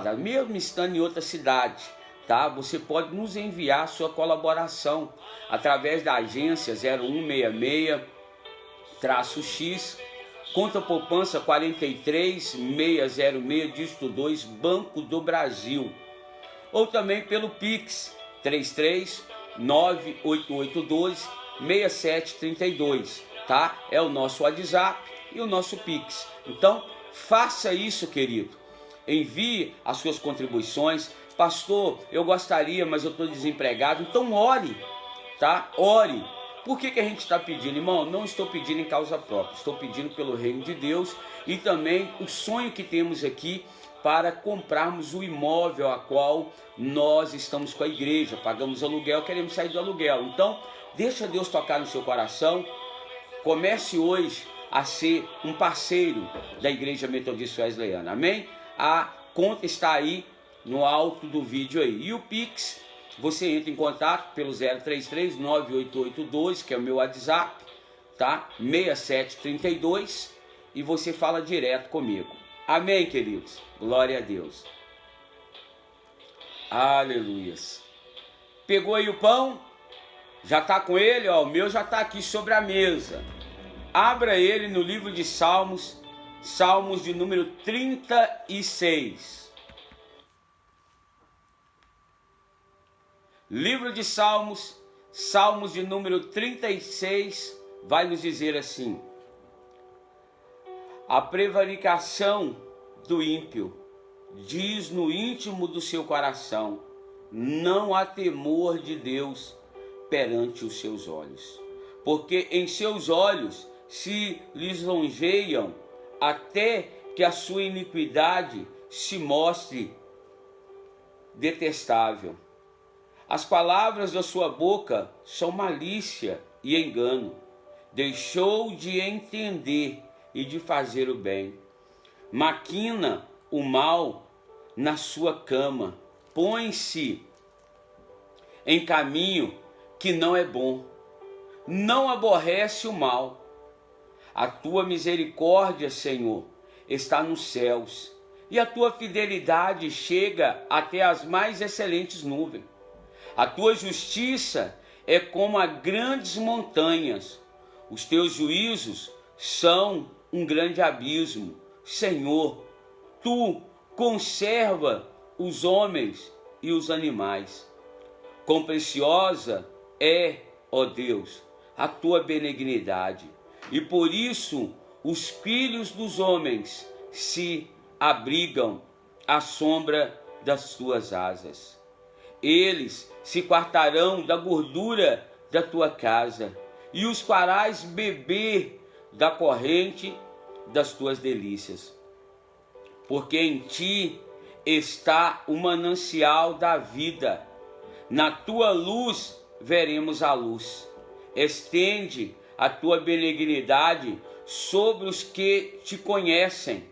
abençoada, mesmo estando em outra cidade, tá? Você pode nos enviar sua colaboração através da agência 0166-X, conta poupança 43606, dígito 2, Banco do Brasil. Ou também pelo Pix 33-98812-6732, tá? É o nosso WhatsApp e o nosso Pix. Então, faça isso, querido. Envie as suas contribuições. Pastor, eu gostaria, mas eu estou desempregado. Então, ore, tá? Ore. Por que a gente está pedindo, irmão? Não estou pedindo em causa própria. Estou pedindo pelo reino de Deus e também o sonho que temos aqui para comprarmos o imóvel a qual nós estamos com a igreja. Pagamos aluguel, queremos sair do aluguel. Então, deixa Deus tocar no seu coração. Comece hoje a ser um parceiro da Igreja Metodista Wesleyana. Amém? A conta está aí no alto do vídeo aí. E o Pix, você entra em contato pelo 033-98812, que é o meu WhatsApp, tá? 6732, e você fala direto comigo. Amém, queridos? Glória a Deus. Aleluias. Pegou aí o pão? Já está com ele? Ó, o meu já está aqui sobre a mesa. Abra ele no livro de Salmos, Salmos de número 36. Livro de Salmos, Salmos de número 36, vai nos dizer assim: a prevaricação do ímpio diz no íntimo do seu coração, não há temor de Deus perante os seus olhos, porque em seus olhos se lisonjeiam até que a sua iniquidade se mostre detestável. As palavras da sua boca são malícia e engano. Deixou de entender e de fazer o bem. Maquina o mal na sua cama. Põe-se em caminho que não é bom. Não aborrece o mal. A tua misericórdia, Senhor, está nos céus, e a tua fidelidade chega até as mais excelentes nuvens. A tua justiça é como a grandes montanhas. Os teus juízos são um grande abismo. Senhor, tu conserva os homens e os animais. Quão preciosa é, ó Deus, a tua benignidade. E por isso os filhos dos homens se abrigam à sombra das tuas asas. Eles se fartarão da gordura da tua casa, e os farás beber da corrente das tuas delícias. Porque em ti está o manancial da vida, na tua luz veremos a luz. Estende a tua benignidade sobre os que te conhecem,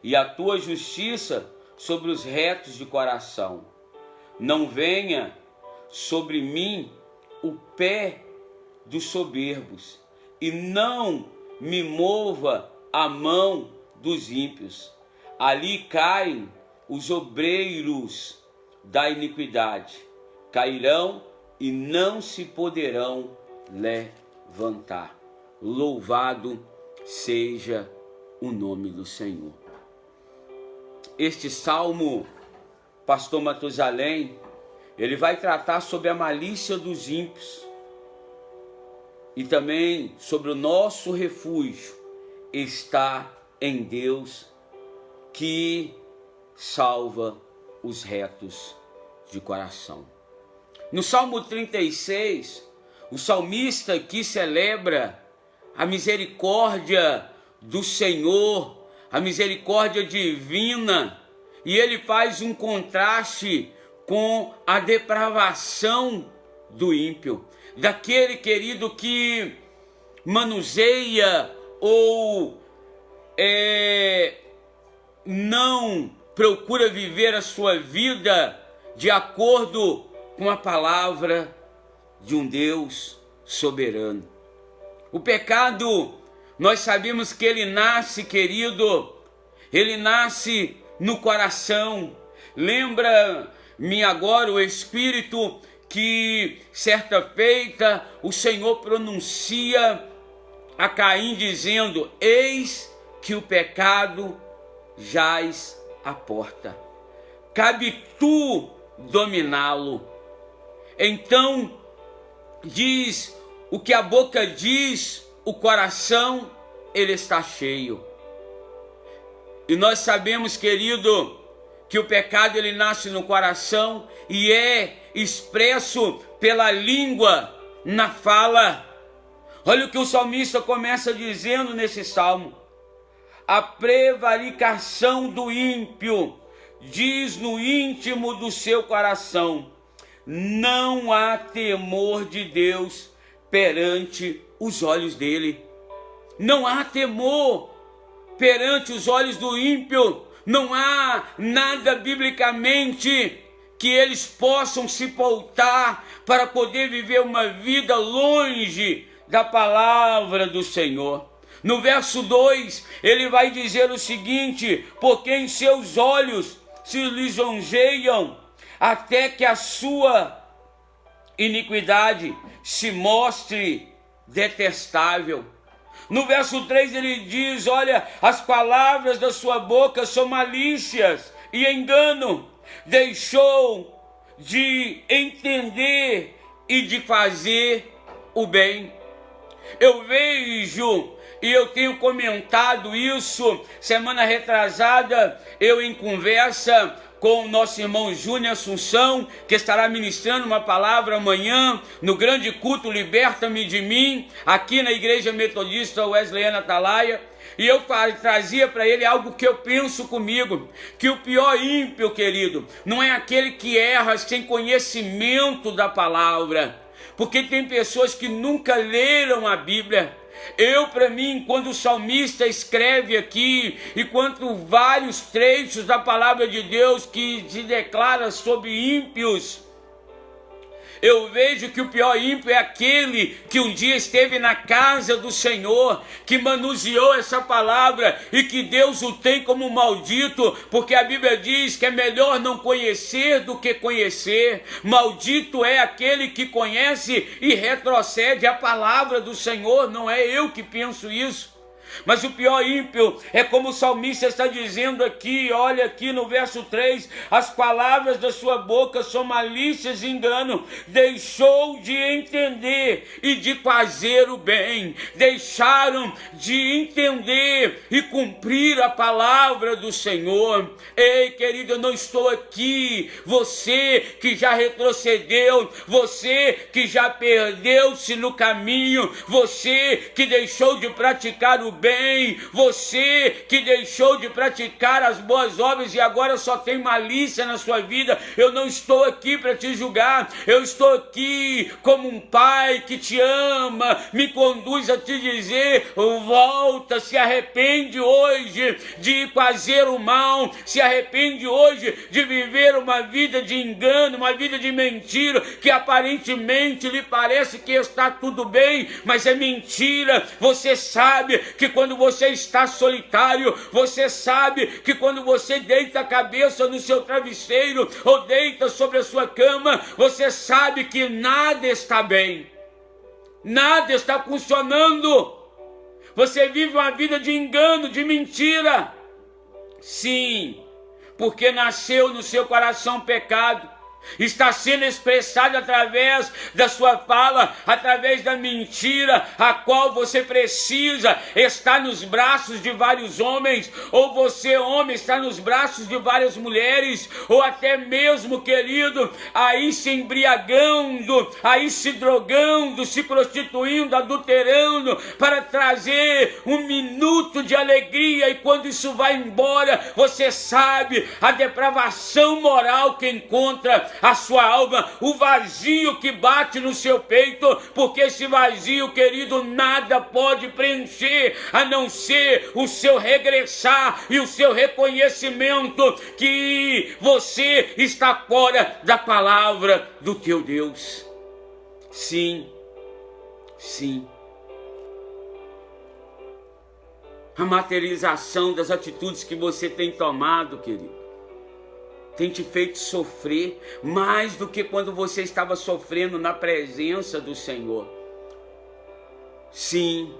e a tua justiça sobre os retos de coração. Não venha sobre mim o pé dos soberbos, e não me mova a mão dos ímpios. Ali caem os obreiros da iniquidade, cairão e não se poderão levantar. Louvado seja o nome do Senhor. Este salmo, pastor Matusalém, ele vai tratar sobre a malícia dos ímpios e também sobre o nosso refúgio está em Deus, que salva os retos de coração. No Salmo 36, o salmista aqui celebra a misericórdia do Senhor, a misericórdia divina, e ele faz um contraste com a depravação do ímpio, daquele, querido, que manuseia ou não procura viver a sua vida de acordo com a palavra de um Deus soberano. O pecado, nós sabemos que ele nasce, querido, ele nasce no coração. Lembra-me agora o Espírito que certa feita o Senhor pronuncia a Caim dizendo: eis que o pecado jaz à porta, cabe tu dominá-lo. Então diz: o que a boca diz, o coração ele está cheio. E nós sabemos, querido, que o pecado ele nasce no coração e é expresso pela língua, na fala. Olha o que o salmista começa dizendo nesse salmo: a prevaricação do ímpio diz no íntimo do seu coração, não há temor de Deus perante os olhos dele. Não há temor perante os olhos do ímpio. Não há nada biblicamente que eles possam se pautar para poder viver uma vida longe da palavra do Senhor. No verso 2, ele vai dizer o seguinte: porque em seus olhos se lisonjeiam, até que a sua iniquidade se mostre detestável. No verso 3 ele diz: olha, as palavras da sua boca são malícias e engano, deixou de entender e de fazer o bem. Eu vejo, e eu tenho comentado isso, semana retrasada, eu em conversa com o nosso irmão Júnior Assunção, que estará ministrando uma palavra amanhã, no grande culto Liberta-me de Mim, aqui na Igreja Metodista Wesleyana Atalaia, e eu trazia para ele algo que eu penso comigo, que o pior ímpio, querido, não é aquele que erra sem conhecimento da palavra, porque tem pessoas que nunca leram a Bíblia. Para mim, quando o salmista escreve aqui, e quanto vários trechos da palavra de Deus que se declara sobre ímpios, eu vejo que o pior ímpio é aquele que um dia esteve na casa do Senhor, que manuseou essa palavra e que Deus o tem como maldito, porque a Bíblia diz que é melhor não conhecer do que conhecer. Maldito é aquele que conhece e retrocede a palavra do Senhor. Não é eu que penso isso. Mas o pior ímpio é como o salmista está dizendo aqui, olha aqui no verso 3, as palavras da sua boca são malícias e engano, deixou de entender e de fazer o bem, deixaram de entender e cumprir a palavra do Senhor. Ei, querido, eu não estou aqui, você que já retrocedeu, você que já perdeu-se no caminho, você que deixou de praticar o bem, você que deixou de praticar as boas obras e agora só tem malícia na sua vida, eu não estou aqui para te julgar, eu estou aqui como um pai que te ama, me conduz a te dizer: volta, se arrepende hoje de fazer o mal, se arrepende hoje de viver uma vida de engano, uma vida de mentira, que aparentemente lhe parece que está tudo bem, mas é mentira. Você sabe que quando você está solitário, você sabe que quando você deita a cabeça no seu travesseiro ou deita sobre a sua cama, você sabe que nada está bem, nada está funcionando. Você vive uma vida de engano, de mentira. Sim, porque nasceu no seu coração pecado. Está sendo expressado através da sua fala, através da mentira, a qual você precisa estar nos braços de vários homens, ou você, homem, está nos braços de várias mulheres, ou até mesmo, querido, aí se embriagando, aí se drogando, se prostituindo, adulterando, para trazer um minuto de alegria, e quando isso vai embora, você sabe a depravação moral que encontra a sua alma, o vazio que bate no seu peito, porque esse vazio, querido, nada pode preencher, a não ser o seu regressar e o seu reconhecimento que você está fora da palavra do teu Deus. Sim, sim. A materialização das atitudes que você tem tomado, querido. tem te feito sofrer mais do que quando você estava sofrendo na presença do Senhor. Sim.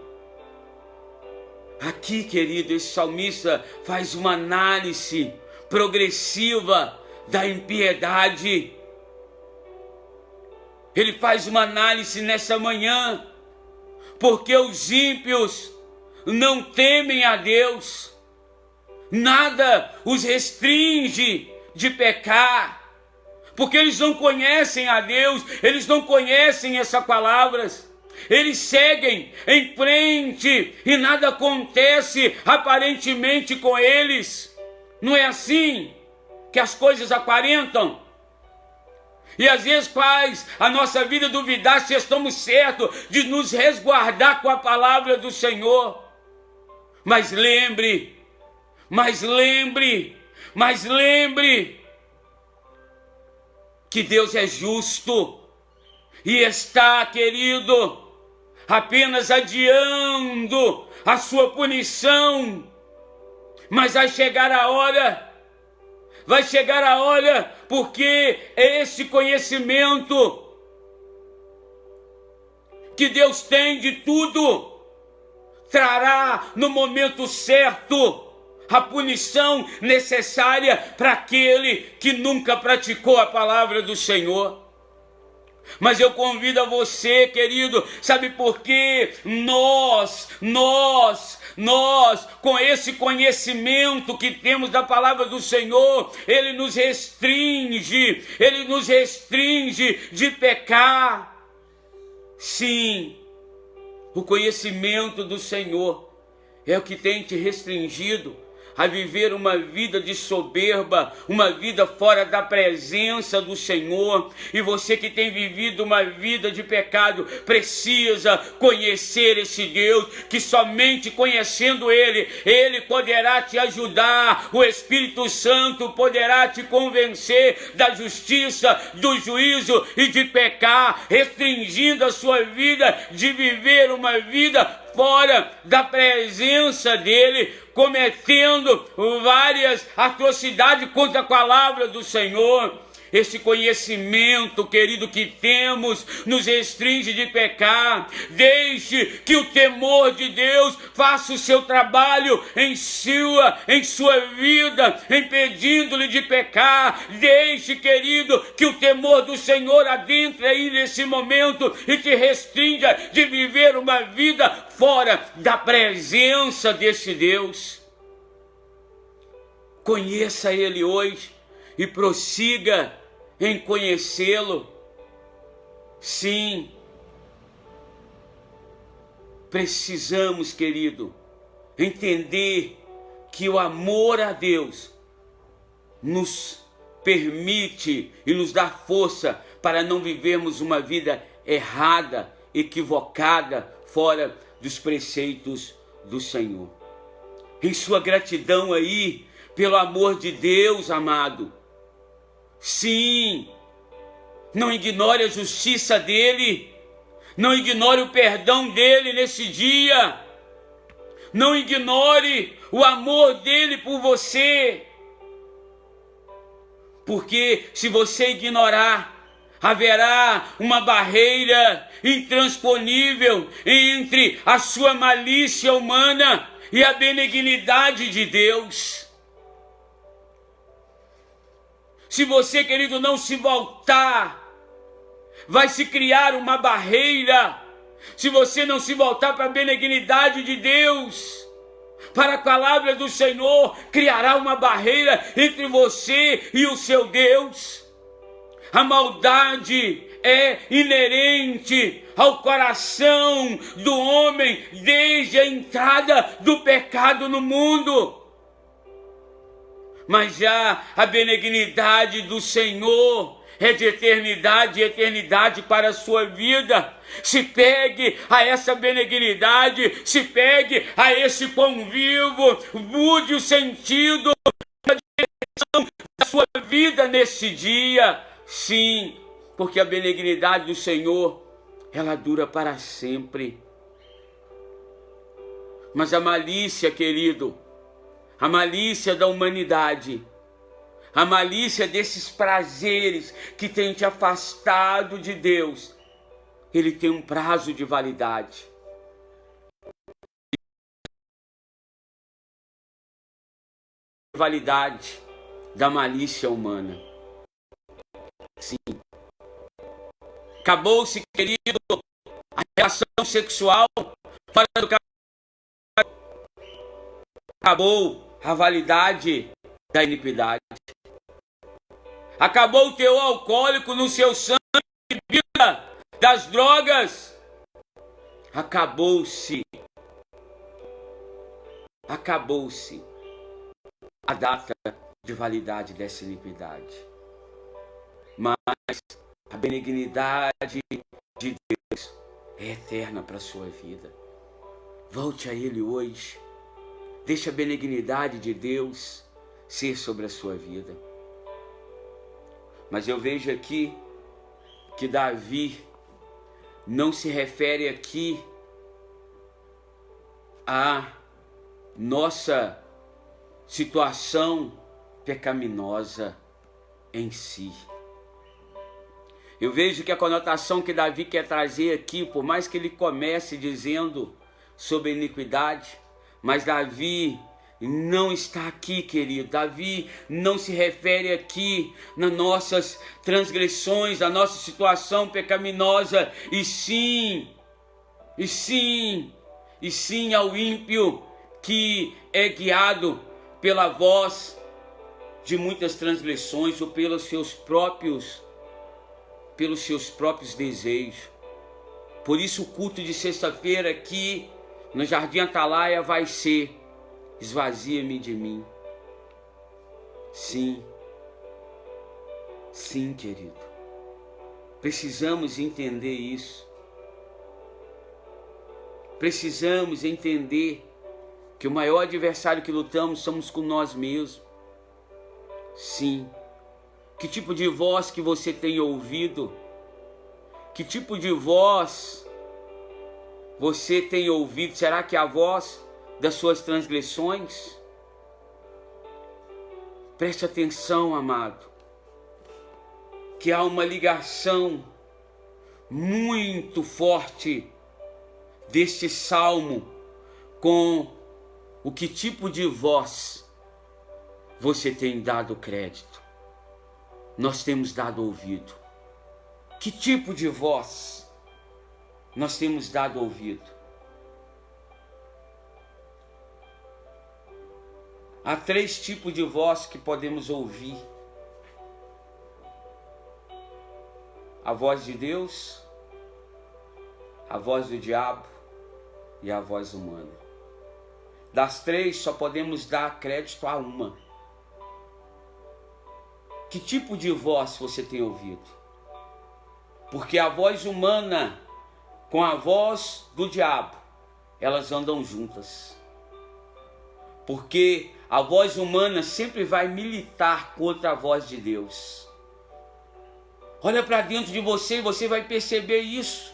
Aqui, querido, esse salmista faz uma análise progressiva da impiedade. Ele faz uma análise nessa manhã, porque os ímpios não temem a Deus, nada os restringe de pecar, porque eles não conhecem a Deus, eles não conhecem essas palavras, eles seguem em frente e nada acontece aparentemente com eles. Não é assim que as coisas aparentam? E às vezes faz a nossa vida duvidar se estamos certos de nos resguardar com a palavra do Senhor. Mas lembre que Deus é justo e está, querido, apenas adiando a sua punição. Mas vai chegar a hora, porque esse conhecimento que Deus tem de tudo trará no momento certo a punição necessária para aquele que nunca praticou a palavra do Senhor. Mas eu convido a você, querido, sabe por quê? Nós, com esse conhecimento que temos da palavra do Senhor, Ele nos restringe de pecar. Sim, o conhecimento do Senhor é o que tem te restringido a viver uma vida de soberba, uma vida fora da presença do Senhor. E você que tem vivido uma vida de pecado, precisa conhecer esse Deus, que somente conhecendo Ele poderá te ajudar, o Espírito Santo poderá te convencer da justiça, do juízo e de pecar, restringindo a sua vida de viver uma vida fora da presença dEle, cometendo várias atrocidades contra a palavra do Senhor. Esse conhecimento, querido, que temos nos restringe de pecar. Deixe que o temor de Deus faça o seu trabalho em sua vida, impedindo-lhe de pecar. Deixe, querido, que o temor do Senhor adentre aí nesse momento e te restrinja de viver uma vida fora da presença desse Deus. Conheça Ele hoje e prossiga em conhecê-lo. Sim, precisamos, querido, entender que o amor a Deus nos permite e nos dá força para não vivermos uma vida errada, equivocada, fora dos preceitos do Senhor. Em sua gratidão aí, pelo amor de Deus, amado, sim, não ignore a justiça dEle, não ignore o perdão dEle nesse dia, não ignore o amor dEle por você, porque se você ignorar, haverá uma barreira intransponível entre a sua malícia humana e a benignidade de Deus. Se você, querido, não se voltar, vai se criar uma barreira. Se você não se voltar para a benignidade de Deus, para a palavra do Senhor, criará uma barreira entre você e o seu Deus. A maldade é inerente ao coração do homem desde a entrada do pecado no mundo. Mas já a benignidade do Senhor é de eternidade e eternidade para a sua vida. Se pegue a essa benignidade, se pegue a esse pão vivo, mude o sentido da direção da sua vida nesse dia. Sim, porque a benignidade do Senhor, ela dura para sempre. Mas a malícia, querido, a malícia da humanidade, A malícia desses prazeres que tem te afastado de Deus, ele tem um prazo de validade. Validade da malícia humana. Sim. Acabou-se, querido, a relação sexual fora do casamento. Acabou a validade da iniquidade. Acabou o teu alcoólico no seu sangue, bebida das drogas. Acabou-se a data de validade dessa iniquidade. Mas a benignidade de Deus é eterna para a sua vida. Volte a Ele hoje. Deixe a benignidade de Deus ser sobre a sua vida. Mas eu vejo aqui que Davi não se refere aqui à nossa situação pecaminosa em si. Eu vejo que a conotação que Davi quer trazer aqui, por mais que ele comece dizendo sobre a iniquidade, mas Davi não está aqui, querido. Davi não se refere aqui nas nossas transgressões, na nossa situação pecaminosa, e sim ao ímpio que é guiado pela voz de muitas transgressões ou pelos seus próprios desejos. Por isso o culto de sexta-feira aqui no Jardim Atalaia vai ser: esvazia-me de mim. Sim, querido. Precisamos entender isso. Precisamos entender que o maior adversário que lutamos somos com nós mesmos. Sim. Que tipo de voz que você tem ouvido? Que tipo de voz você tem ouvido? Será que é a voz das suas transgressões? Preste atenção, amado, que há uma ligação muito forte deste salmo com o que tipo de voz você tem dado crédito. Nós temos dado ouvido. Que tipo de voz nós temos dado ouvido? Há 3 tipos de voz que podemos ouvir: a voz de Deus, a voz do diabo e a voz humana. Das 3, só podemos dar crédito a uma. Que tipo de voz você tem ouvido? Porque a voz humana com a voz do diabo, elas andam juntas. Porque a voz humana sempre vai militar contra a voz de Deus. Olha para dentro de você e você vai perceber isso.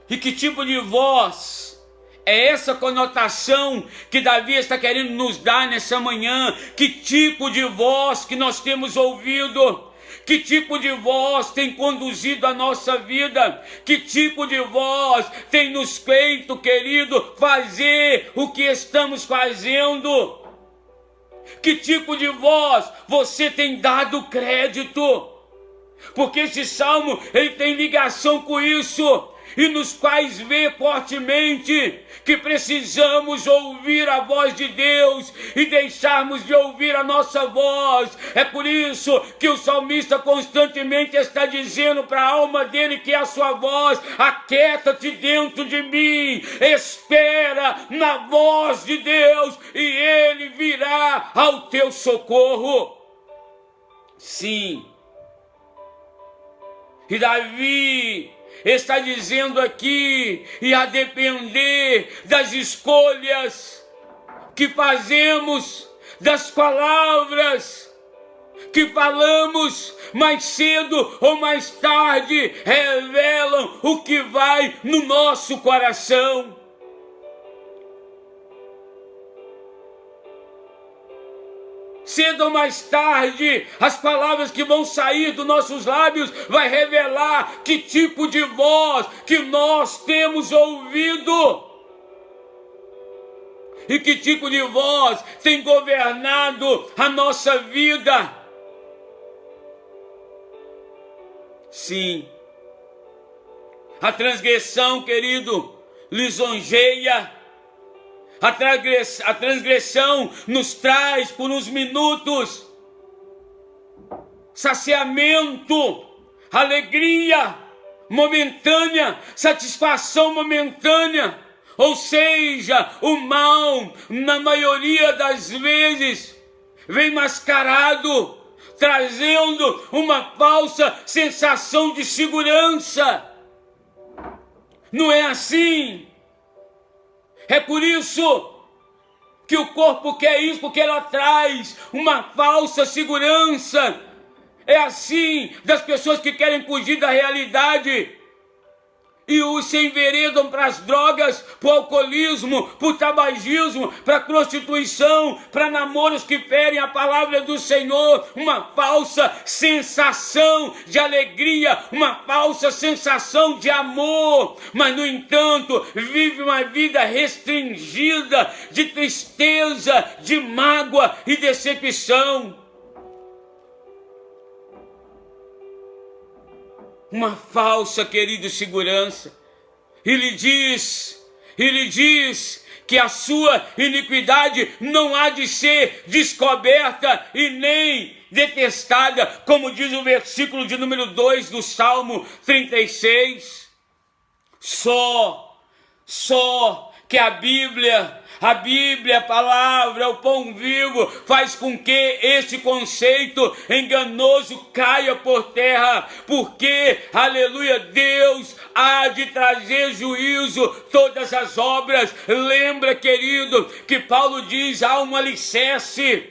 E que tipo de voz é essa conotação que Davi está querendo nos dar nessa manhã? Que tipo de voz que nós temos ouvido? Que tipo de voz tem conduzido a nossa vida? Que tipo de voz tem nos feito, querido, fazer o que estamos fazendo? Que tipo de voz você tem dado crédito? Porque esse salmo, ele tem ligação com isso. E nos faz ver fortemente que precisamos ouvir a voz de Deus e deixarmos de ouvir a nossa voz. É por isso que o salmista constantemente está dizendo para a alma dele que é a sua voz: aquieta-te dentro de mim, espera na voz de Deus e Ele virá ao teu socorro. Sim. E Davi está dizendo aqui, e a depender das escolhas que fazemos, das palavras que falamos, mais cedo ou mais tarde revelam o que vai no nosso coração. cedo ou mais tarde, as palavras que vão sair dos nossos lábios vai revelar que tipo de voz que nós temos ouvido. E que tipo de voz tem governado a nossa vida. Sim, a transgressão, querido, lisonjeia. A transgressão nos traz por uns minutos saciamento, alegria momentânea, satisfação momentânea. Ou seja, o mal, na maioria das vezes, vem mascarado, trazendo uma falsa sensação de segurança. Não é assim? É por isso que o corpo quer isso, porque ela traz uma falsa segurança. É assim das pessoas que querem fugir da realidade e se enveredam para as drogas, para o alcoolismo, para o tabagismo, para a prostituição, para namoros que ferem a palavra do Senhor, uma falsa sensação de alegria, uma falsa sensação de amor, mas no entanto vive uma vida restringida de tristeza, de mágoa e decepção. Uma falsa, querido, segurança. Ele diz que a sua iniquidade não há de ser descoberta e nem detestada, como diz o versículo de número 2 do Salmo 36. Só que a Bíblia, a palavra, o pão vivo, faz com que esse conceito enganoso caia por terra, porque, aleluia, Deus há de trazer juízo todas as obras. Lembra, querido, que Paulo diz, há um alicerce.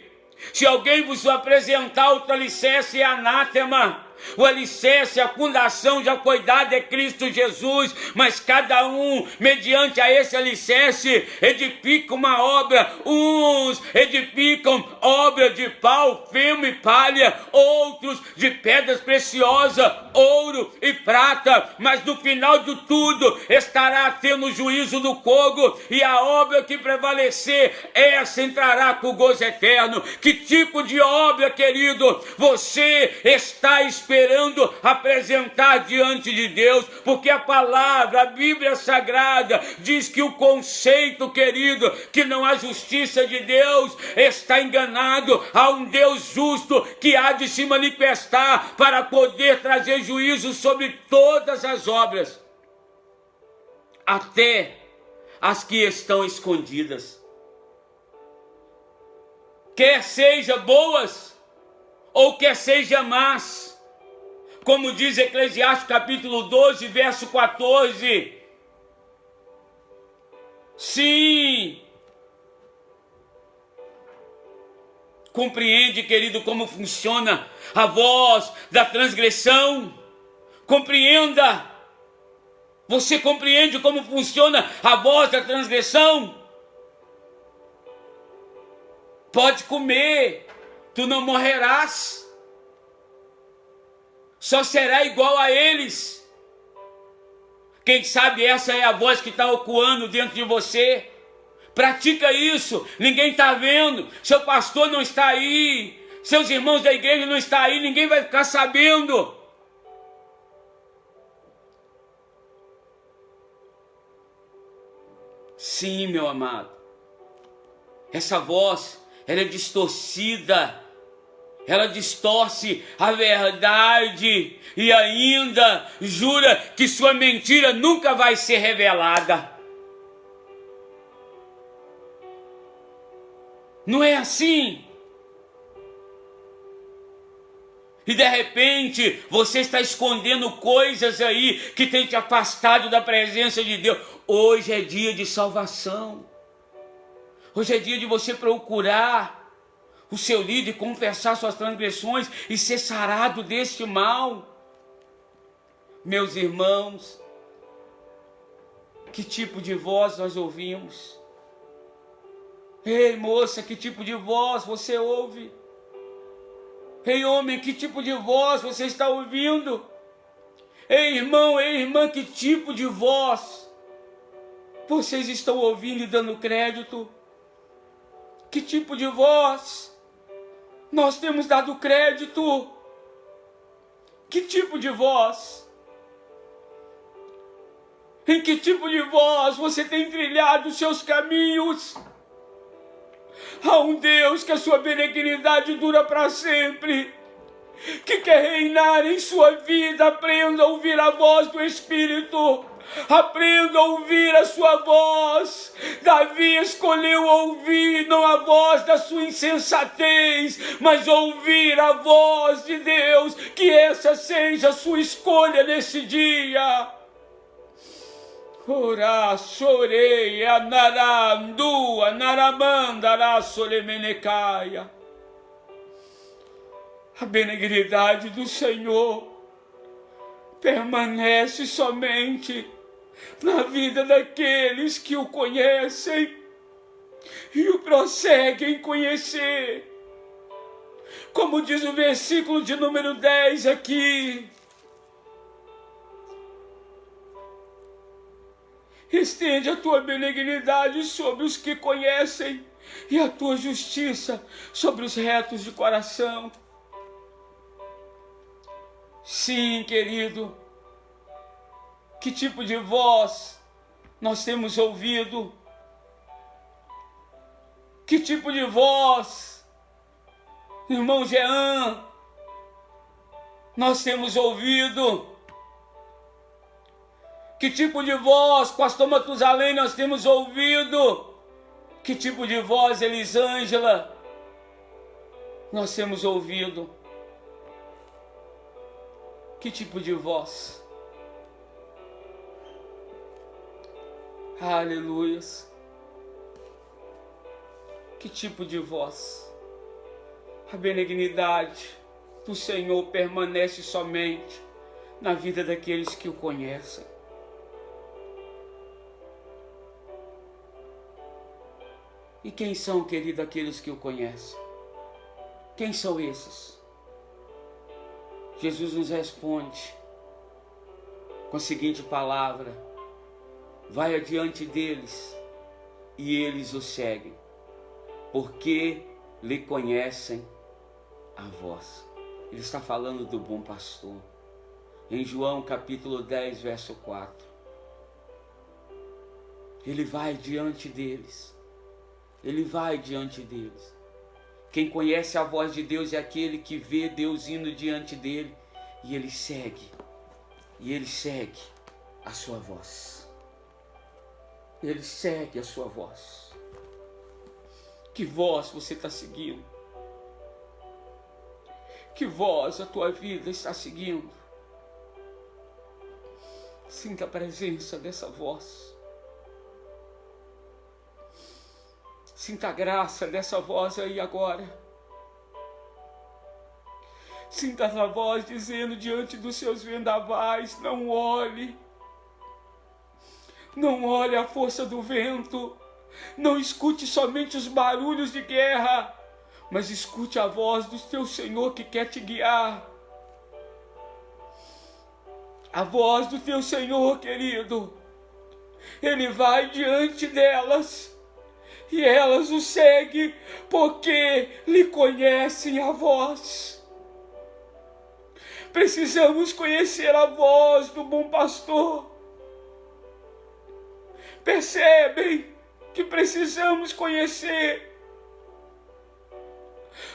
Se alguém vos apresentar outro alicerce, é anátema. O alicerce, a fundação já foi dada, é Cristo Jesus, mas cada um, mediante a esse alicerce, edifica uma obra. Uns edificam obra de pau, feno e palha, outros de pedras preciosas, ouro e prata, mas no final de tudo estará tendo juízo do fogo, e a obra que prevalecer, essa entrará com gozo eterno. Que tipo de obra, querido, você está esperando apresentar diante de Deus? Porque a palavra, a Bíblia Sagrada diz que o conceito, querido, que não há justiça de Deus, está enganado. Há um Deus justo que há de se manifestar para poder trazer juízo sobre todas as obras, até as que estão escondidas, quer seja boas ou quer seja más. Como diz Eclesiastes capítulo 12, verso 14. Sim. Compreende, querido, como funciona a voz da transgressão? Compreenda. Você compreende como funciona a voz da transgressão? Pode comer, tu não morrerás. Só será igual a eles. Quem sabe essa é a voz que está ecoando dentro de você. Pratica isso, ninguém está vendo, seu pastor não está aí, seus irmãos da igreja não estão aí, ninguém vai ficar sabendo. Sim, meu amado, essa voz, ela é distorcida. Ela distorce a verdade e ainda jura que sua mentira nunca vai ser revelada. Não é assim? E de repente você está escondendo coisas aí que tem te afastado da presença de Deus. Hoje é dia de salvação. Hoje é dia de você procurar o seu líder, confessar suas transgressões e ser sarado deste mal. Meus irmãos, que tipo de voz nós ouvimos? Ei, moça, que tipo de voz você ouve? Ei, homem, que tipo de voz você está ouvindo? Ei, irmão, ei, irmã, que tipo de voz vocês estão ouvindo e dando crédito? Que tipo de voz nós temos dado crédito? Que tipo de voz? Em que tipo de voz você tem trilhado os seus caminhos? Há um Deus que a sua benignidade dura para sempre, que quer reinar em sua vida. Aprenda a ouvir a voz do Espírito. Aprenda a ouvir a sua voz. Davi escolheu ouvir não a voz da sua insensatez, mas ouvir a voz de Deus. Que essa seja a sua escolha nesse dia. Ora, chorei, anarandu, anaramandara, solemenecaia. A benignidade do Senhor permanece somente na vida daqueles que o conhecem e o prosseguem conhecer. Como diz o versículo de número 10 aqui: estende a tua benignidade sobre os que conhecem e a tua justiça sobre os retos de coração. Sim, querido, que tipo de voz nós temos ouvido? Que tipo de voz, irmão Jean, nós temos ouvido? Que tipo de voz, pastor Matusalém, nós temos ouvido? Que tipo de voz, Elisângela, nós temos ouvido? Que tipo de voz? Aleluias. Que tipo de voz? A benignidade do Senhor permanece somente na vida daqueles que o conhecem. E quem são, querido, aqueles que o conhecem? Quem são esses? Jesus nos responde com a seguinte palavra: vai adiante deles e eles o seguem, porque lhe conhecem a voz. Ele está falando do bom pastor. Em João capítulo 10, verso 4. Ele vai diante deles. Ele vai diante deles. Quem conhece a voz de Deus é aquele que vê Deus indo diante dele e ele segue. E ele segue a sua voz. Ele segue a sua voz. Que voz você está seguindo? Que voz a tua vida está seguindo? Sinta a presença dessa voz. Sinta a graça dessa voz aí agora. Sinta essa voz dizendo diante dos seus vendavais: não olhe. Não olhe a força do vento. Não escute somente os barulhos de guerra, mas escute a voz do teu Senhor que quer te guiar. A voz do teu Senhor, querido. Ele vai diante delas. E elas o seguem porque lhe conhecem a voz. Precisamos conhecer a voz do bom pastor. Percebem que precisamos conhecer?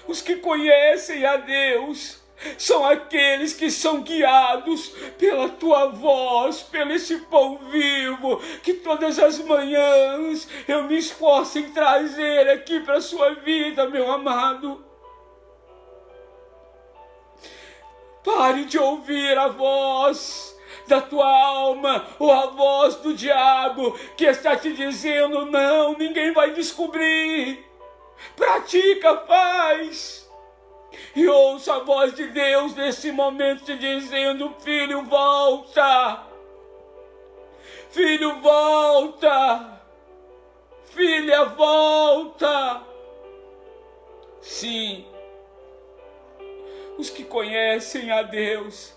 Os que conhecem a Deus são aqueles que são guiados pela tua voz, pelo esse pão vivo, que todas as manhãs eu me esforço em trazer aqui para a sua vida, meu amado. Pare de ouvir a voz da tua alma ou a voz do diabo que está te dizendo: não, ninguém vai descobrir. Pratica, faz. E ouça a voz de Deus nesse momento te dizendo: filho, volta. Filho, volta. Filha, volta. Sim. Os que conhecem a Deus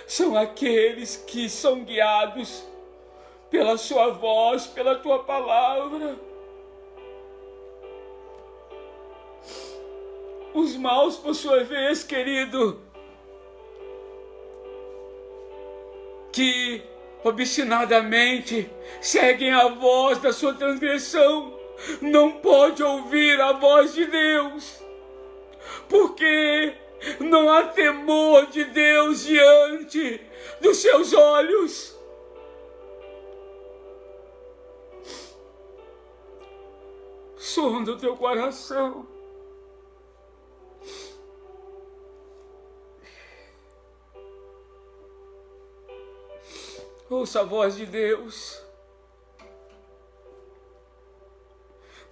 são aqueles que são guiados pela sua voz, pela tua palavra. Os maus, por sua vez, querido, que obstinadamente seguem a voz da sua transgressão, não pode ouvir a voz de Deus, porque não há temor de Deus diante dos seus olhos. Sonda o teu coração. Ouça a voz de Deus.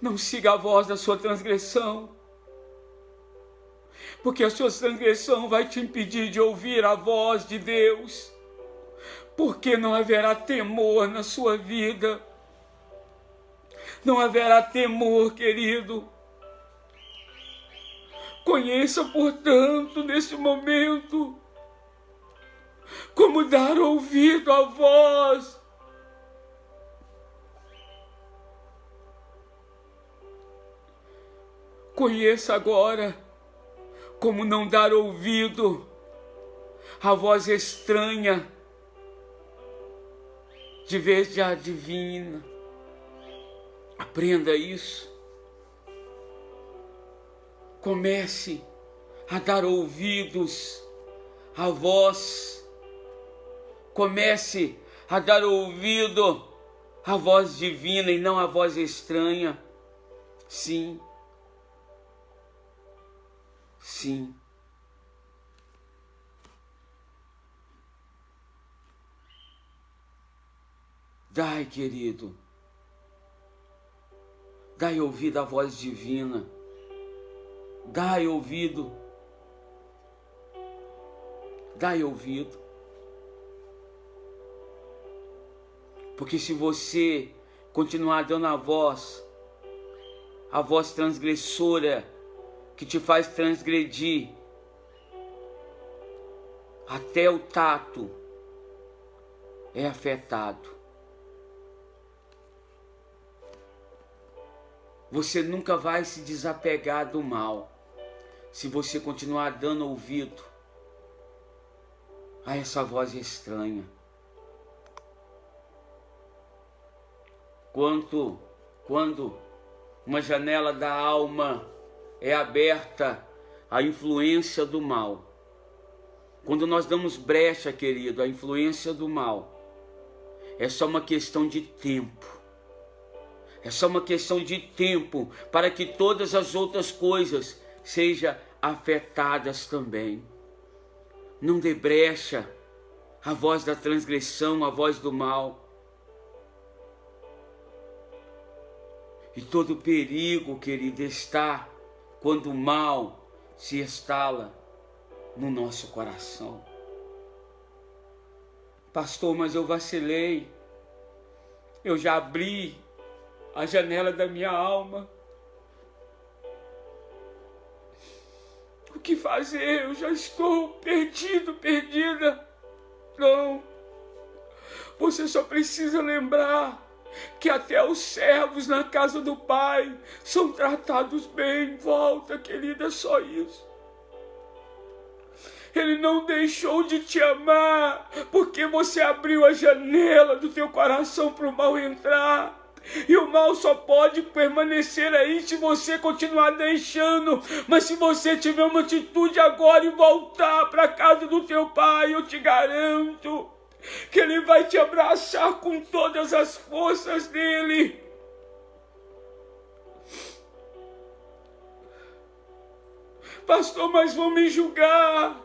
Não siga a voz da sua transgressão, porque a sua transgressão vai te impedir de ouvir a voz de Deus, porque não haverá temor na sua vida. Não haverá temor, querido. Conheça, portanto, neste momento, como dar ouvido à voz. Conheça agora como não dar ouvido à voz estranha, de vez de a divina. Aprenda isso. Comece a dar ouvidos à voz. Comece a dar ouvido à voz divina e não à voz estranha. Sim. Sim. Dai, querido. Dai ouvido à voz divina. Dai ouvido. Dai ouvido. Porque se você continuar dando a voz transgressora, que te faz transgredir, até o tato é afetado. Você nunca vai se desapegar do mal, se você continuar dando ouvido a essa voz estranha. Quando uma janela da alma é aberta à influência do mal, quando nós damos brecha, querido, à influência do mal, é só uma questão de tempo. É só uma questão de tempo para que todas as outras coisas sejam afetadas também. Não dê brecha à voz da transgressão, à voz do mal. E todo perigo, querido, está quando o mal se instala no nosso coração. Pastor, mas eu vacilei. Eu já abri a janela da minha alma. O que fazer? Eu já estou perdido, perdida. Não. Você só precisa lembrar que até os servos na casa do Pai são tratados bem. Volta, querida, só isso. Ele não deixou de te amar porque você abriu a janela do teu coração para o mal entrar. E o mal só pode permanecer aí se você continuar deixando. Mas se você tiver uma atitude agora e voltar para a casa do teu pai, eu te garanto que ele vai te abraçar com todas as forças dele. Pastor, mas vão me julgar.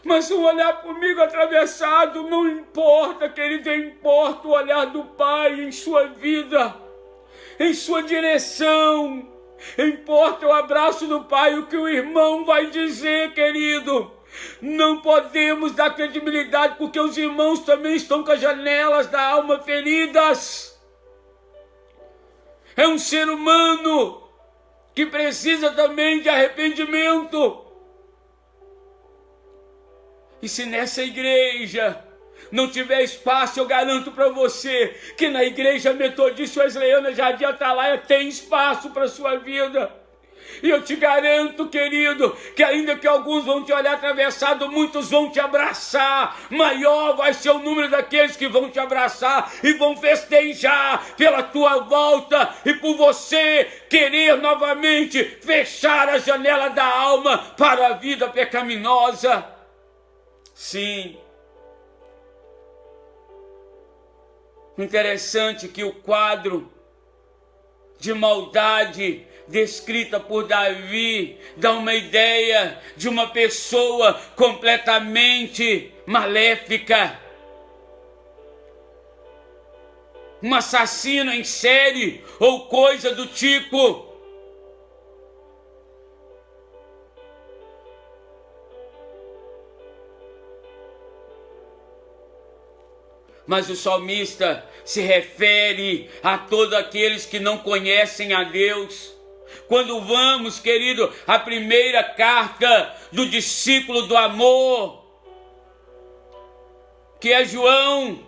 Mas um olhar comigo atravessado não importa, querido, importa o olhar do Pai em sua vida, em sua direção. Importa o abraço do Pai, o que o irmão vai dizer, querido. Não podemos dar credibilidade porque os irmãos também estão com as janelas da alma feridas. É um ser humano que precisa também de arrependimento. E se nessa igreja não tiver espaço, eu garanto para você que na igreja metodista wesleyana Jardim Atalaia tem espaço para a sua vida. E eu te garanto, querido, que ainda que alguns vão te olhar atravessado, muitos vão te abraçar. Maior vai ser o número daqueles que vão te abraçar e vão festejar pela tua volta e por você querer novamente fechar a janela da alma para a vida pecaminosa. Sim. Interessante que o quadro de maldade descrita por Davi dá uma ideia de uma pessoa completamente maléfica, um assassino em série ou coisa do tipo. Mas o salmista se refere a todos aqueles que não conhecem a Deus. Quando vamos, querido, à primeira carta do discípulo do amor, que é João,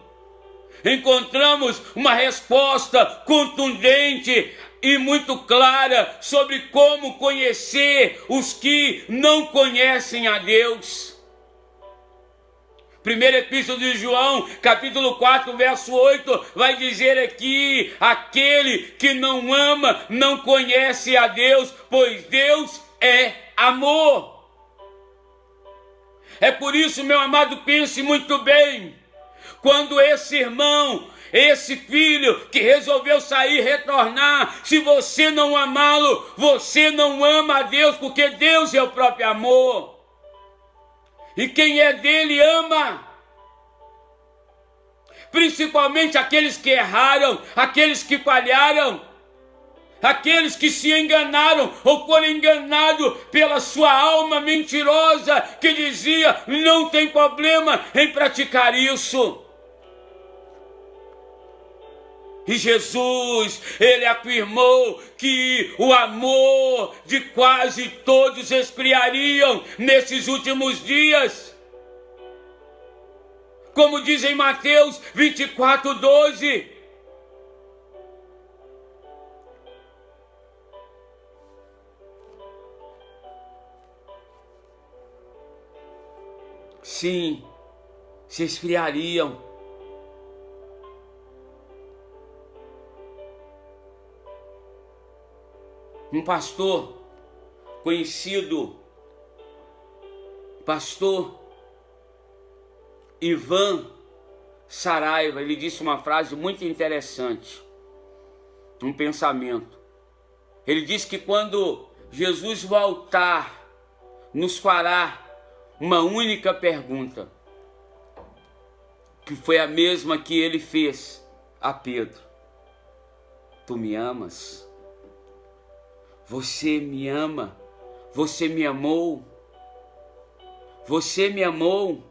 encontramos uma resposta contundente e muito clara sobre como conhecer os que não conhecem a Deus. Primeira Epístola de João, capítulo 4, verso 8, vai dizer aqui: aquele que não ama não conhece a Deus, pois Deus é amor. É por isso, meu amado, pense muito bem. Quando esse irmão, esse filho que resolveu sair e retornar, se você não amá-lo, você não ama a Deus, porque Deus é o próprio amor. E quem é dele ama. Principalmente aqueles que erraram, aqueles que falharam, aqueles que se enganaram ou foram enganados pela sua alma mentirosa, que dizia: não tem problema em praticar isso. E Jesus, ele afirmou que o amor de quase todos esfriariam nesses últimos dias. Como diz em Mateus 24, 12. Sim, se esfriariam. Um pastor conhecido, pastor Ivan Saraiva, ele disse uma frase muito interessante, um pensamento. Ele disse que quando Jesus voltar, nos fará uma única pergunta, que foi a mesma que ele fez a Pedro: tu me amas? Você me ama? Você me amou? Você me amou?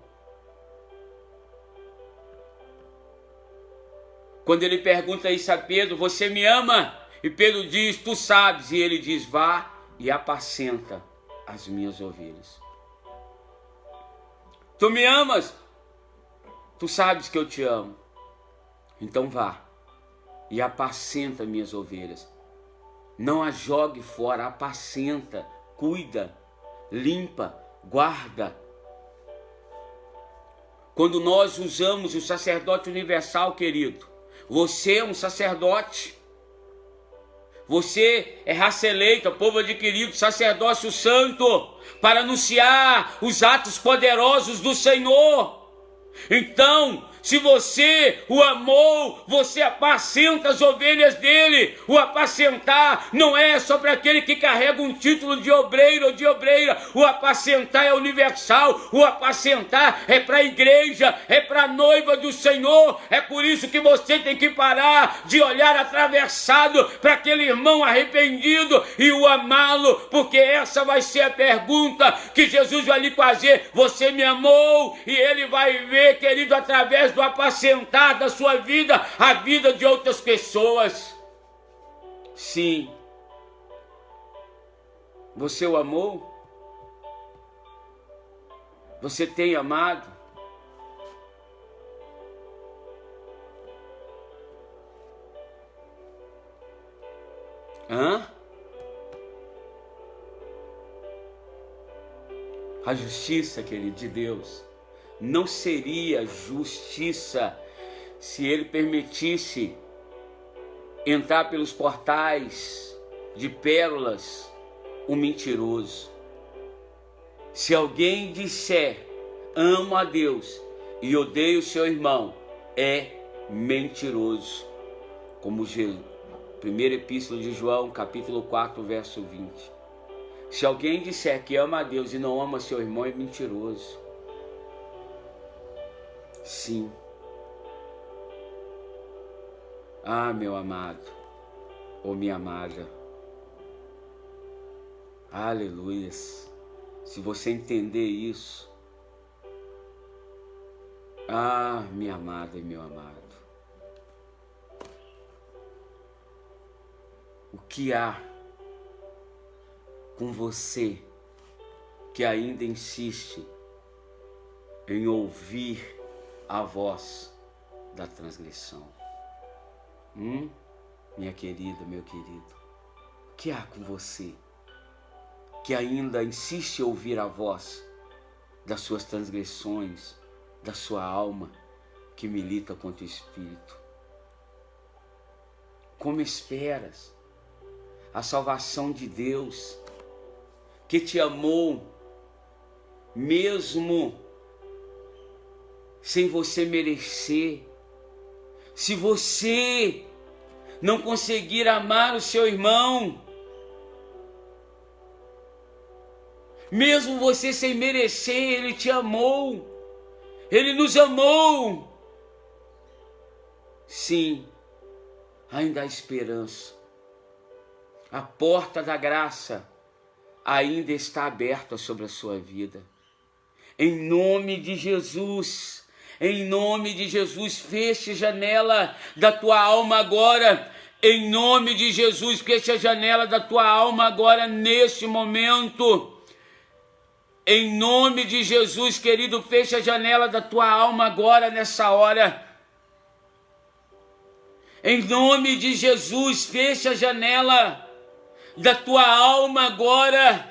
Quando ele pergunta isso a Pedro: você me ama? E Pedro diz: tu sabes. E ele diz: vá e apacenta as minhas ovelhas. Tu me amas? Tu sabes que eu te amo. Então vá e apacenta minhas ovelhas. Não a jogue fora, apacenta, cuida, limpa, guarda. Quando nós usamos o sacerdote universal, querido, você é um sacerdote. Você é raça eleita, povo adquirido, sacerdócio santo, para anunciar os atos poderosos do Senhor. Então, se você o amou, você apacenta as ovelhas dele. O apacentar não é só para aquele que carrega um título de obreiro ou de obreira. O apacentar é universal. O apacentar é para a igreja, é para a noiva do Senhor. É por isso que você tem que parar de olhar atravessado para aquele irmão arrependido e o amá-lo, porque essa vai ser a pergunta que Jesus vai lhe fazer. Você me amou? E ele vai ver, querido, através do apacentar da sua vida, a vida de outras pessoas. Sim. Você o amou? Você tem amado? A justiça, querido, de Deus não seria justiça se Ele permitisse entrar pelos portais de pérolas o mentiroso. Se alguém disser, amo a Deus e odeio o seu irmão, é mentiroso. Como primeira epístola de João, capítulo 4, verso 20. Se alguém disser que ama a Deus e não ama seu irmão, é mentiroso. Sim. Ah, meu amado, ou minha amada. Aleluias. Se você entender isso, ah, minha amada e meu amado, o que há com você que ainda insiste em ouvir a voz da transgressão? Minha querida, meu querido, o que há com você que ainda insiste em ouvir a voz das suas transgressões, da sua alma que milita contra o Espírito? Como esperas a salvação de Deus, que te amou mesmo sem você merecer? Se você não conseguir amar o seu irmão, mesmo você sem merecer, Ele te amou. Ele nos amou. Sim, ainda há esperança. A porta da graça ainda está aberta sobre a sua vida. Em nome de Jesus, feche a janela da tua alma agora. Em nome de Jesus, feche a janela da tua alma agora, neste momento. Em nome de Jesus, querido, feche a janela da tua alma agora, nessa hora. Em nome de Jesus, feche a janela da tua alma agora.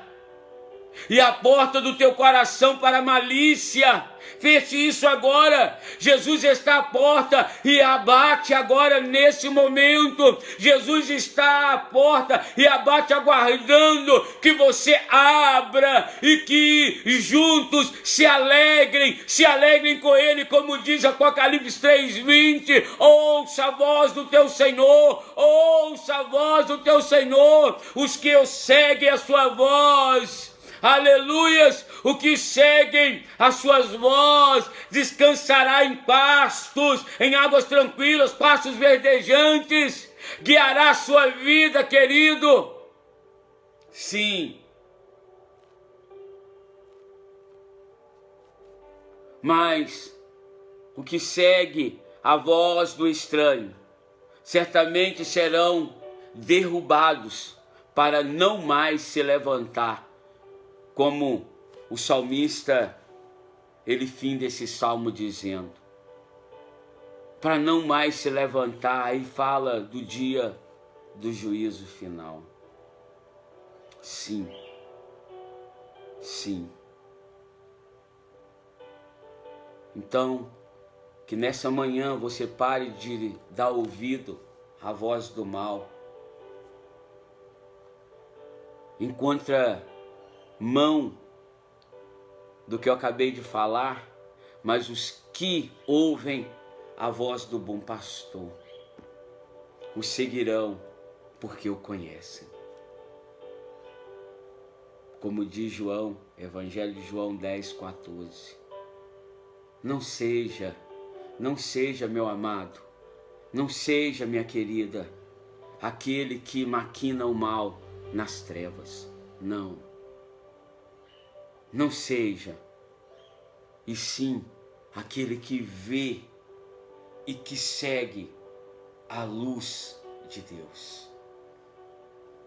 E a porta do teu coração para a malícia. Feche isso agora. Jesus está à porta e abate agora nesse momento. Jesus está à porta e abate aguardando que você abra e que juntos se alegrem com Ele, como diz Apocalipse 3:20. Ouça a voz do teu Senhor, ouça a voz do teu Senhor. Os que seguem a sua voz, aleluias, o que seguem as suas vozes descansará em pastos, em águas tranquilas, pastos verdejantes, guiará a sua vida, querido. Sim. Mas o que segue a voz do estranho certamente serão derrubados para não mais se levantar. Como o salmista, ele finda esse salmo dizendo, para não mais se levantar, aí fala do dia do juízo final. Sim, sim. Então, que nessa manhã você pare de dar ouvido à voz do mal. Encontra mão do que eu acabei de falar, mas os que ouvem a voz do bom pastor o seguirão porque o conhecem. Como diz João, Evangelho de João 10:14. Não seja, meu amado, não seja, minha querida, aquele que maquina o mal nas trevas. Não seja, e sim aquele que vê e que segue a luz de Deus.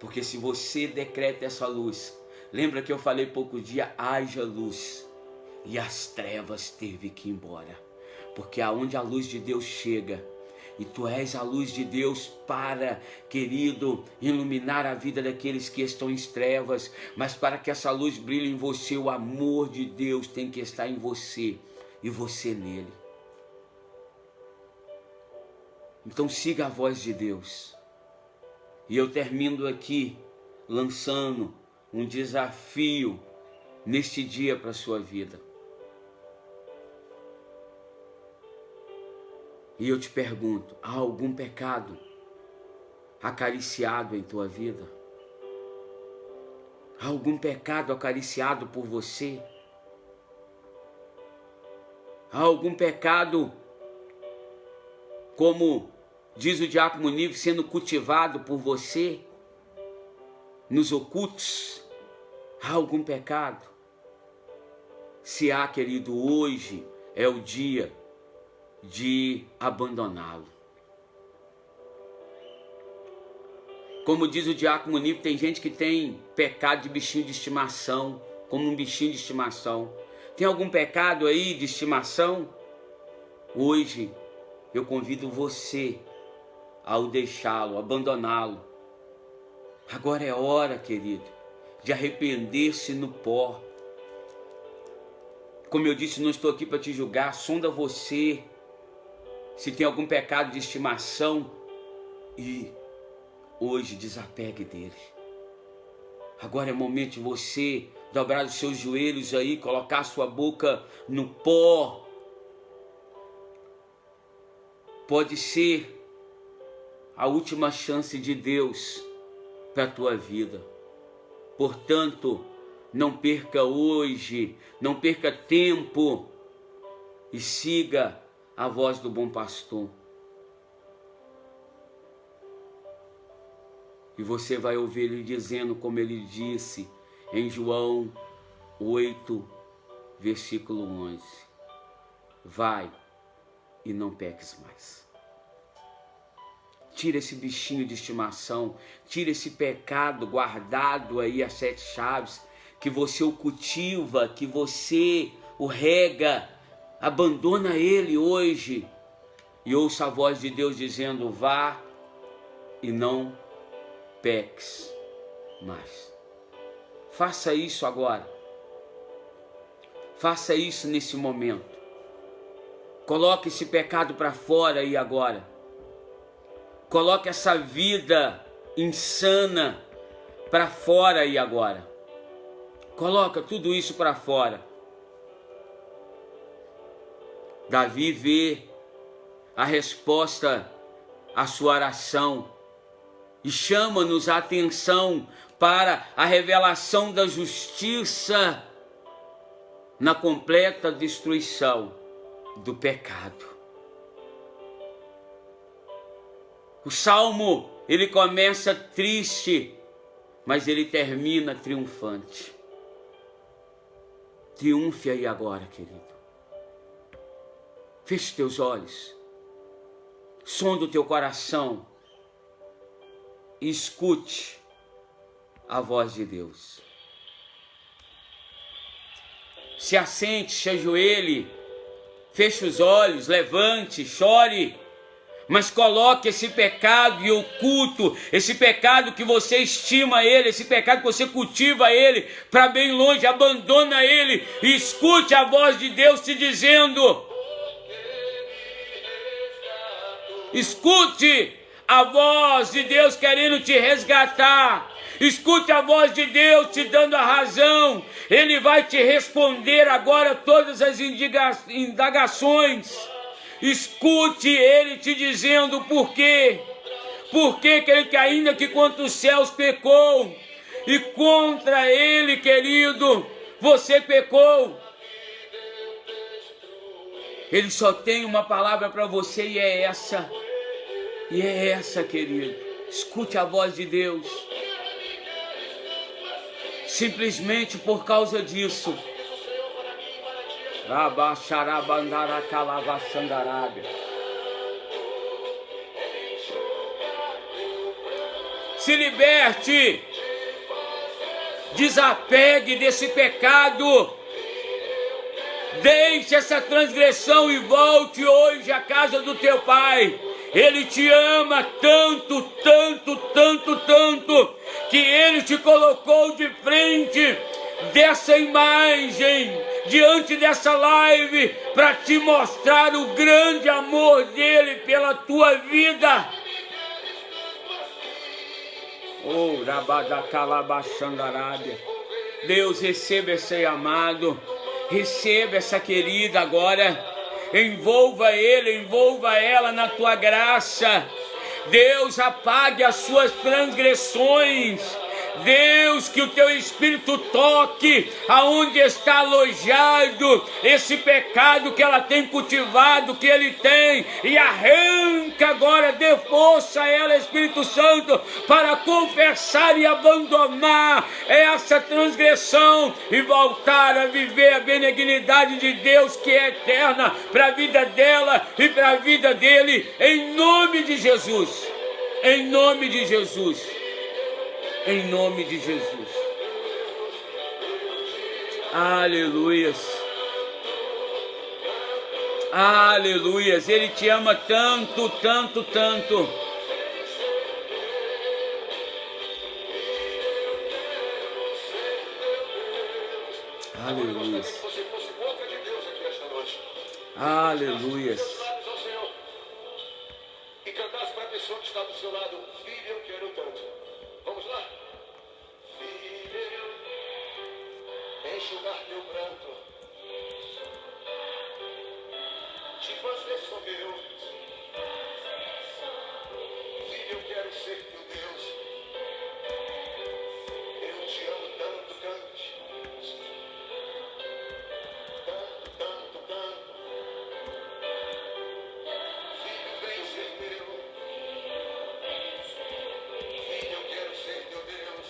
Porque se você decreta essa luz, lembra que eu falei pouco dia, haja luz. e as trevas teve que ir embora. Porque aonde a luz de Deus chega, e tu és a luz de Deus para, querido, iluminar a vida daqueles que estão em trevas, mas para que essa luz brilhe em você, o amor de Deus tem que estar em você e você nele. Então siga a voz de Deus. E eu termino aqui lançando um desafio neste dia para a sua vida. E eu te pergunto, há algum pecado acariciado em tua vida? Há algum pecado acariciado por você? Há algum pecado, como diz o diácono Nível, sendo cultivado por você nos ocultos? Há algum pecado? Se há, querido, hoje é o dia de abandoná-lo. Como diz o diácono Nível, tem gente que tem pecado de bichinho de estimação, como um bichinho de estimação. Tem algum pecado aí de estimação? Hoje eu convido você ao deixá-lo, abandoná-lo. Agora é hora, querido, de arrepender-se no pó. Como eu disse, não estou aqui para te julgar, sonda você se tem algum pecado de estimação e hoje desapegue dele. Agora é momento de você dobrar os seus joelhos aí, colocar a sua boca no pó. Pode ser a última chance de Deus para a tua vida. Portanto, não perca hoje, não perca tempo e siga a voz do bom pastor. E você vai ouvir ele dizendo, como ele disse em João 8, versículo 11. Vai e não peques mais. Tira esse bichinho de estimação, tira esse pecado guardado aí às 7 chaves, que você o cultiva, que você o rega. Abandona ele hoje e ouça a voz de Deus dizendo, vá e não peques mais. Faça isso agora. Faça isso nesse momento. Coloque esse pecado para fora aí agora. Coloque essa vida insana para fora aí agora. Coloca tudo isso para fora. Davi vê a resposta à sua oração e chama-nos a atenção para a revelação da justiça na completa destruição do pecado. O salmo, ele começa triste, mas ele termina triunfante. Triunfe aí agora, querido. Feche teus olhos, sonda o teu coração e escute a voz de Deus. Se assente, se ajoelhe, feche os olhos, levante, chore, mas coloque esse pecado e oculto, esse pecado que você estima ele, esse pecado que você cultiva ele, para bem longe, abandona ele e escute a voz de Deus te dizendo. Escute a voz de Deus querendo te resgatar. Escute a voz de Deus te dando a razão. Ele vai te responder agora todas as indagações. Escute ele te dizendo por quê. Por quê, querido, que ainda que contra os céus pecou, e contra ele, querido, você pecou. Ele só tem uma palavra para você e é essa. E é essa, querido. Escute a voz de Deus. Simplesmente por causa disso. Se liberte. Desapegue desse pecado. Deixe essa transgressão e volte hoje à casa do teu pai. Ele te ama tanto, tanto, tanto, tanto, que ele te colocou de frente dessa imagem, diante dessa live, para te mostrar o grande amor dele pela tua vida. Oh, Rabadacalabaxandarábia. Deus, receba esse amado, receba essa querida agora. Envolva ele, envolva ela na tua graça. Deus, apague as suas transgressões. Deus, que o teu Espírito toque aonde está alojado esse pecado que ela tem cultivado, que ele tem, e arranca agora, dê força a ela, Espírito Santo, para confessar e abandonar essa transgressão e voltar a viver a benignidade de Deus, que é eterna, para a vida dela e para a vida dele, em nome de Jesus, em nome de Jesus. Em nome de Jesus. Aleluias. Aleluias. Ele te ama tanto, tanto, tanto. Aleluias. Aleluias. E cantasse para a pessoa que está do seu lado: filho, eu quero tanto. Vamos lá? Filho, enxugar teu pranto, te fazer só meu. Filho, eu quero ser teu Deus. Eu te amo tanto, cante. Tanto, tanto, tanto. Filho, vem ser meu. Filho, eu quero ser teu Deus.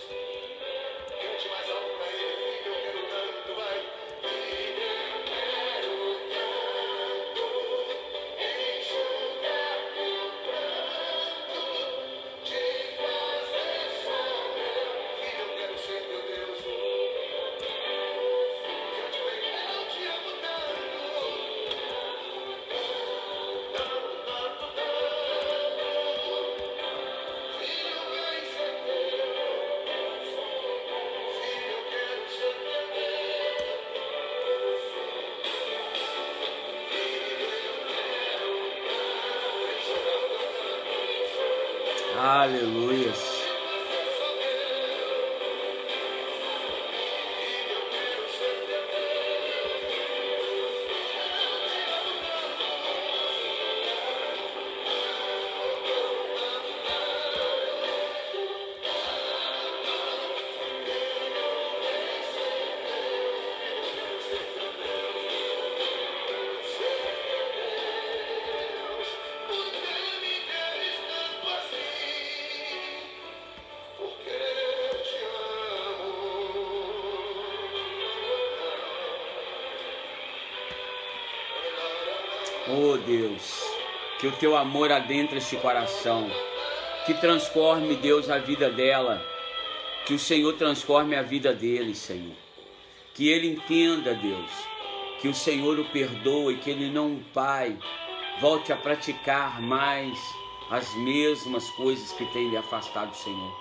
Cante mais alto pra ele. Filho, eu quero tanto, vai. Filho, eu quero tanto enxugar teu pranto, te fazer só meu. Filho, eu quero ser teu Deus. Cante bem. Eu te amo tanto. Tanto, tanto, tanto. Filho, vem ser meu. Filho, eu quero ser teu Deus. Aleluias. Oh Deus, que o teu amor adentre este coração, que transforme, Deus, a vida dela, que o Senhor transforme a vida dele, Senhor, que ele entenda, Deus, que o Senhor o perdoe, que ele não, Pai, volte a praticar mais as mesmas coisas que tem lhe afastado, Senhor.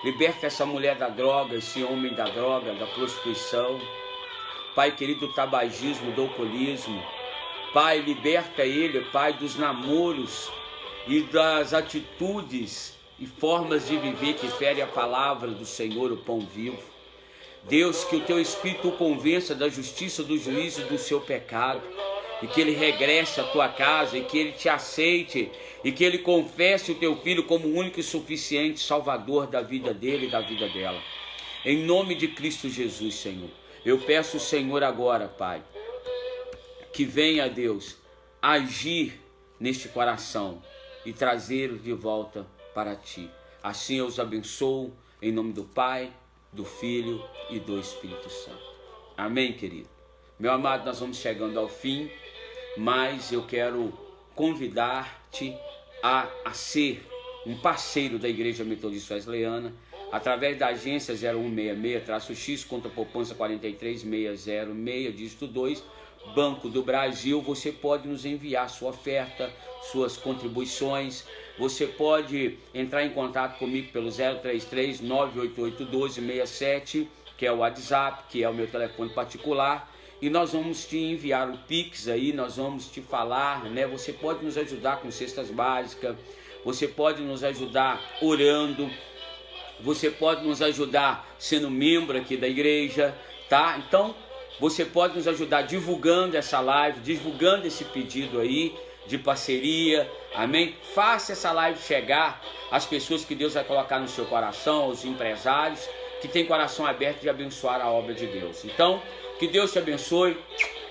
Liberta essa mulher da droga, esse homem da droga, da prostituição, Pai querido, do tabagismo, do alcoolismo. Pai, liberta ele, Pai, dos namoros e das atitudes e formas de viver que ferem a palavra do Senhor, o pão vivo. Deus, que o teu Espírito o convença da justiça, do juízo e do seu pecado, e que ele regresse à tua casa, e que ele te aceite, e que ele confesse o teu Filho como o único e suficiente Salvador da vida dele e da vida dela. Em nome de Cristo Jesus, Senhor, eu peço, Senhor, agora, Pai, que venha, Deus, agir neste coração e trazer de volta para ti. Assim eu os abençoo, em nome do Pai, do Filho e do Espírito Santo. Amém, querido? Meu amado, nós vamos chegando ao fim, mas eu quero convidar-te a ser um parceiro da Igreja Metodista Wesleyana, através da agência 0166-X, conta poupança 43606, dígito 2, Banco do Brasil, você pode nos enviar sua oferta, suas contribuições. Você pode entrar em contato comigo pelo 033 988 1267, que é o WhatsApp, que é o meu telefone particular, e nós vamos te enviar o Pix aí, nós vamos te falar, né? Você pode nos ajudar com cestas básicas, você pode nos ajudar orando, você pode nos ajudar sendo membro aqui da igreja, tá? Então, você pode nos ajudar divulgando essa live, divulgando esse pedido aí de parceria, amém? Faça essa live chegar às pessoas que Deus vai colocar no seu coração, aos empresários que têm coração aberto de abençoar a obra de Deus. Então, que Deus te abençoe.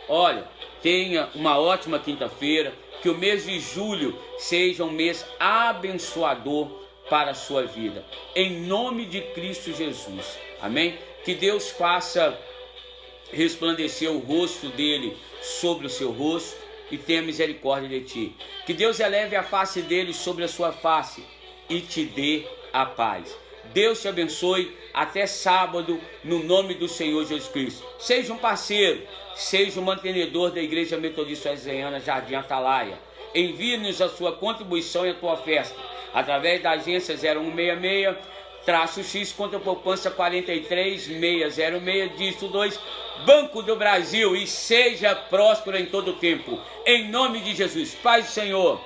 Olha, tenha uma ótima quinta-feira, que o mês de julho seja um mês abençoador para a sua vida, em nome de Cristo Jesus, amém? Que Deus faça resplandecer o rosto dele sobre o seu rosto e tenha misericórdia de ti. Que Deus eleve a face dele sobre a sua face e te dê a paz. Deus te abençoe. Até sábado, no nome do Senhor Jesus Cristo. Seja um parceiro, seja um mantenedor da Igreja Metodista Wesleyana Jardim Atalaia. Envie-nos a sua contribuição e a tua festa através da agência 0166-X contra poupança 43606, dígito 2, Banco do Brasil, e seja próspero em todo o tempo. Em nome de Jesus. Paz do Senhor.